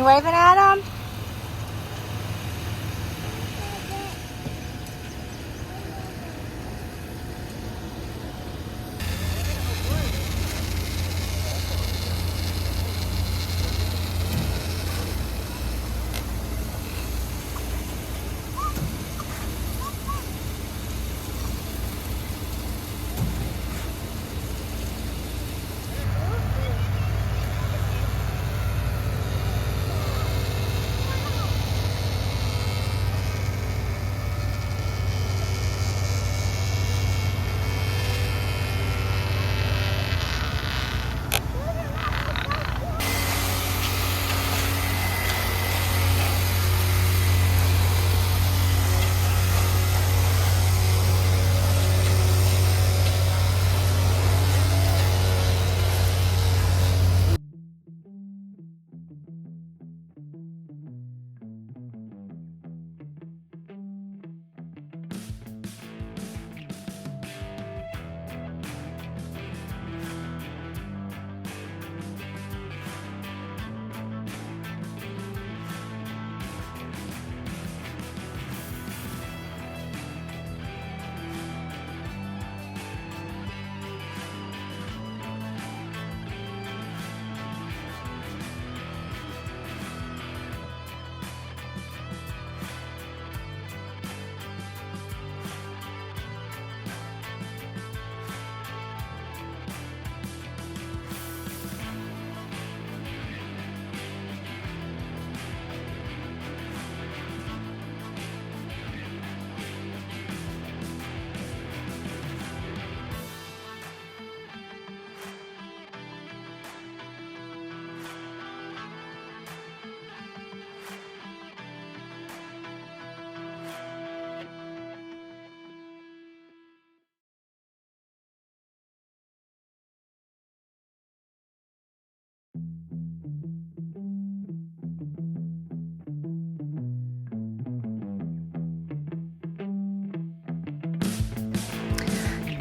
waving at them?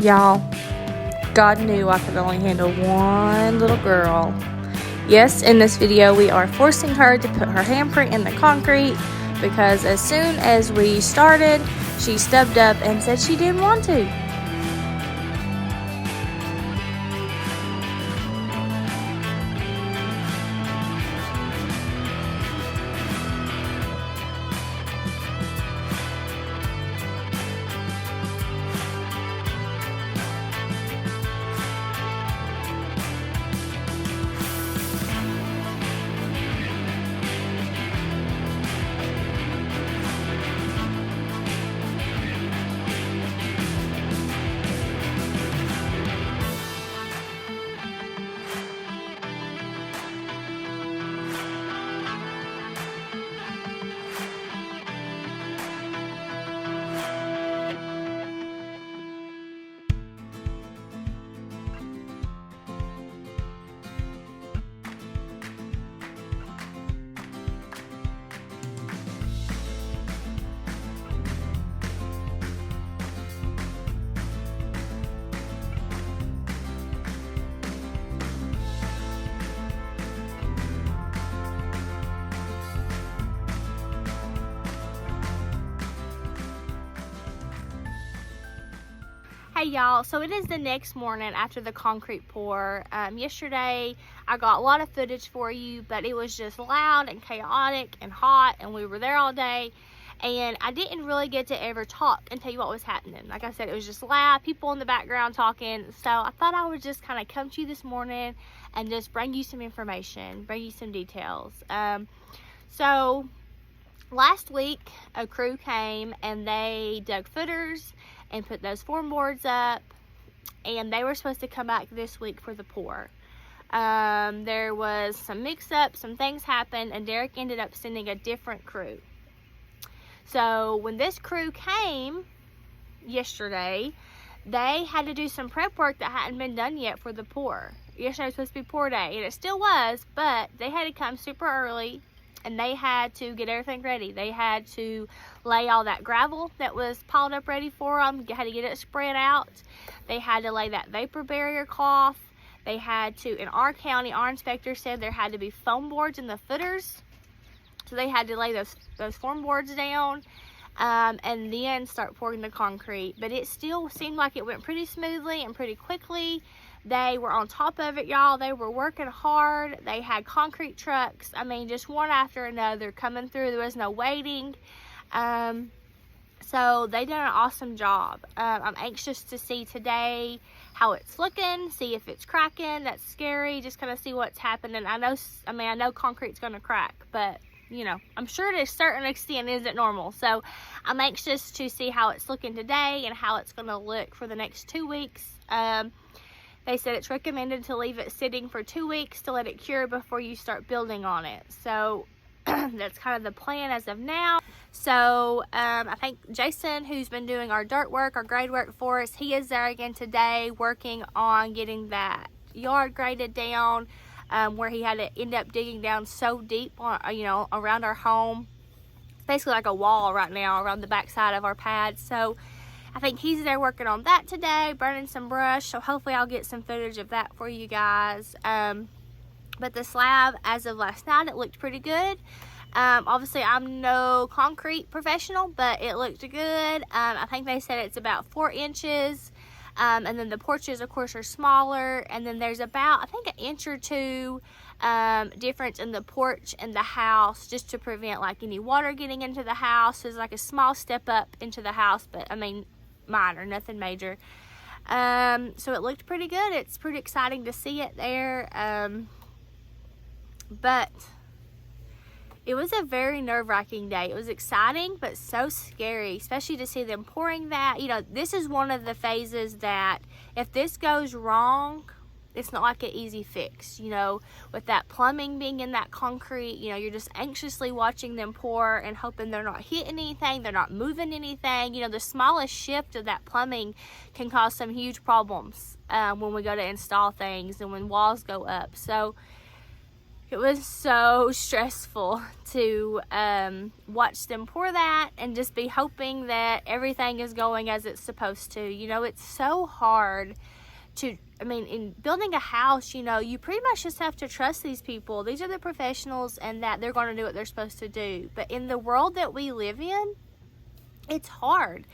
Y'all, God knew I could only handle one little girl. Yes, in this video, we are forcing her to put her handprint in the concrete because as soon as we started, she stubbed up and said she didn't want to. Hey y'all, so it is the next morning after the concrete pour. Yesterday I got a lot of footage for you, but it was just loud and chaotic and hot, and we were there all day, and I didn't really get to ever talk and tell you what was happening. Like I said, it was just loud, people in the background talking, so I thought I would just kind of come to you this morning and just bring you some information, bring you some details. So last week a crew came and they dug footers and put those form boards up, and they were supposed to come back this week for the pour. There was some mix-up, some things happened, and Derek ended up sending a different crew. So when this crew came yesterday, they had to do some prep work that hadn't been done yet for the pour. Yesterday was supposed to be pour day, and it still was, but they had to come super early, and they had to get everything ready. They had to lay all that gravel that was piled up ready for them, had to get it spread out. They had to lay that vapor barrier cloth. They had to, in our county, our inspector said there had to be foam boards in the footers So they had to lay those form boards down and then start pouring the concrete. But it still seemed like it went pretty smoothly and pretty quickly. They were on top of it, y'all. They were working hard. They had concrete trucks, I mean, just one after another coming through. There was no waiting. So they did an awesome job. I'm anxious to see today how it's looking, see if it's cracking. That's scary, just kind of see what's happening. I know concrete's going to crack, but you know, I'm sure to a certain extent isn't normal. So I'm anxious to see how it's looking today and how it's going to look for the next 2 weeks. They said it's recommended to leave it sitting for 2 weeks to let it cure before you start building on it. So that's kind of the plan as of now. So I think Jason, who's been doing our dirt work, our grade work for us, he is there again today working on getting that yard graded down, where he had to end up digging down so deep on, around our home. It's basically like a wall right now around the back side of our pad. So I think he's there working on that today, burning some brush. So hopefully I'll get some footage of that for you guys. But the slab, as of last night, it looked pretty good. Obviously I'm no concrete professional, but it looked good. I think they said it's about 4 inches. And then the porches, of course, are smaller. And then there's about, I think, 1 inch or 2 difference in the porch and the house, just to prevent like any water getting into the house. There's like a small step up into the house, but I mean, minor, nothing major. So it looked pretty good. It's pretty exciting to see it there. But it was a very nerve-wracking day. It was exciting, but so scary, especially to see them pouring that. You know, this is one of the phases that if this goes wrong, it's not like an easy fix. You know, with that plumbing being in that concrete, you know, you're just anxiously watching them pour and hoping they're not hitting anything, they're not moving anything. You know, the smallest shift of that plumbing can cause some huge problems when we go to install things and when walls go up. So it was so stressful to watch them pour that and just be hoping that everything is going as it's supposed to. You know, it's so hard to, I mean, in building a house, you know, you pretty much just have to trust these people. These are the professionals and that they're going to do what they're supposed to do. But in the world that we live in, it's hard.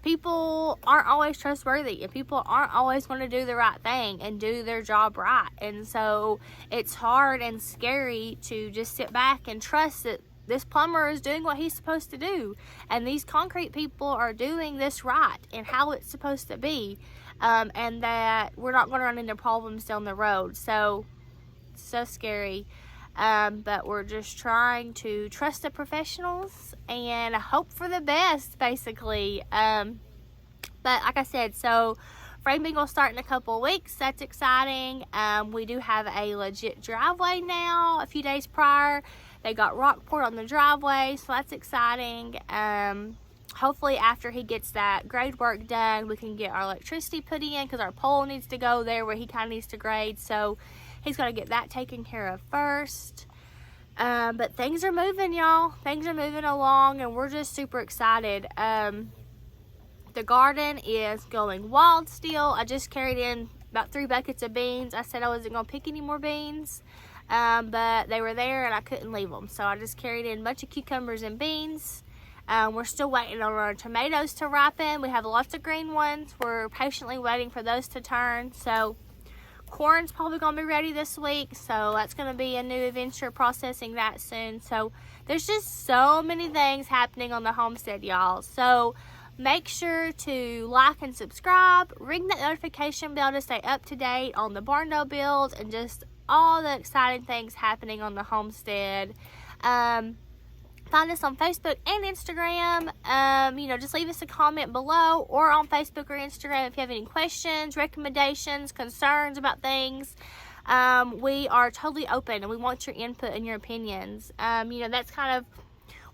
People aren't always trustworthy, and people aren't always going to do the right thing and do their job right. And so it's hard and scary to just sit back and trust that this plumber is doing what he's supposed to do, and these concrete people are doing this right and how it's supposed to be, and that we're not going to run into problems down the road. So scary. But we're just trying to trust the professionals and hope for the best, basically. But like I said, so framing will start in a couple of weeks. That's exciting. We do have a legit driveway now. A few days prior, they got rock poured on the driveway, so that's exciting. Hopefully after he gets that grade work done, we can get our electricity put in, because our pole needs to go there where he kind of needs to grade. So he's going to get that taken care of first. But things are moving, y'all. Things are moving along, and we're just super excited. The garden is going wild still. I just carried in about 3 buckets of beans. I said I wasn't going to pick any more beans, but they were there and I couldn't leave them. So I just carried in a bunch of cucumbers and beans. We're still waiting on our tomatoes to ripen. We have lots of green ones. We're patiently waiting for those to turn. So corn's probably going to be ready this week, so that's going to be a new adventure, processing that soon. So there's just so many things happening on the homestead, y'all. So make sure to like and subscribe, ring that notification bell to stay up to date on the barndo builds and just all the exciting things happening on the homestead. Find us on Facebook and Instagram. Just leave us a comment below or on Facebook or Instagram if you have any questions, recommendations, concerns about things. We are totally open and we want your input and your opinions. That's kind of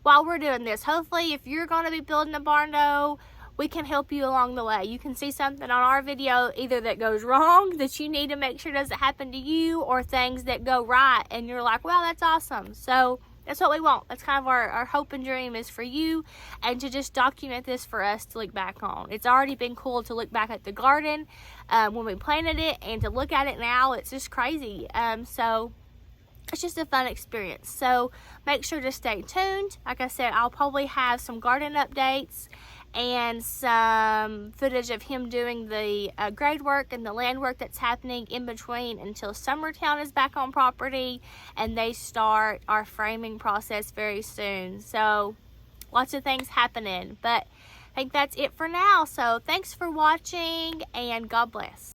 while we're doing this. Hopefully, if you're going to be building a barndo, we can help you along the way. You can see something on our video either that goes wrong that you need to make sure doesn't happen to you, or things that go right and you're like, wow, that's awesome. So that's what we want. That's kind of our hope and dream, is for you and to just document this for us to look back on. It's already been cool to look back at the garden when we planted it, and to look at it now, it's just crazy. So it's just a fun experience. So make sure to stay tuned. Like I said, I'll probably have some garden updates and some footage of him doing the grade work and the land work that's happening in between until Summertown is back on property and they start our framing process very soon. So lots of things happening, but I think that's it for now. So thanks for watching, and God bless.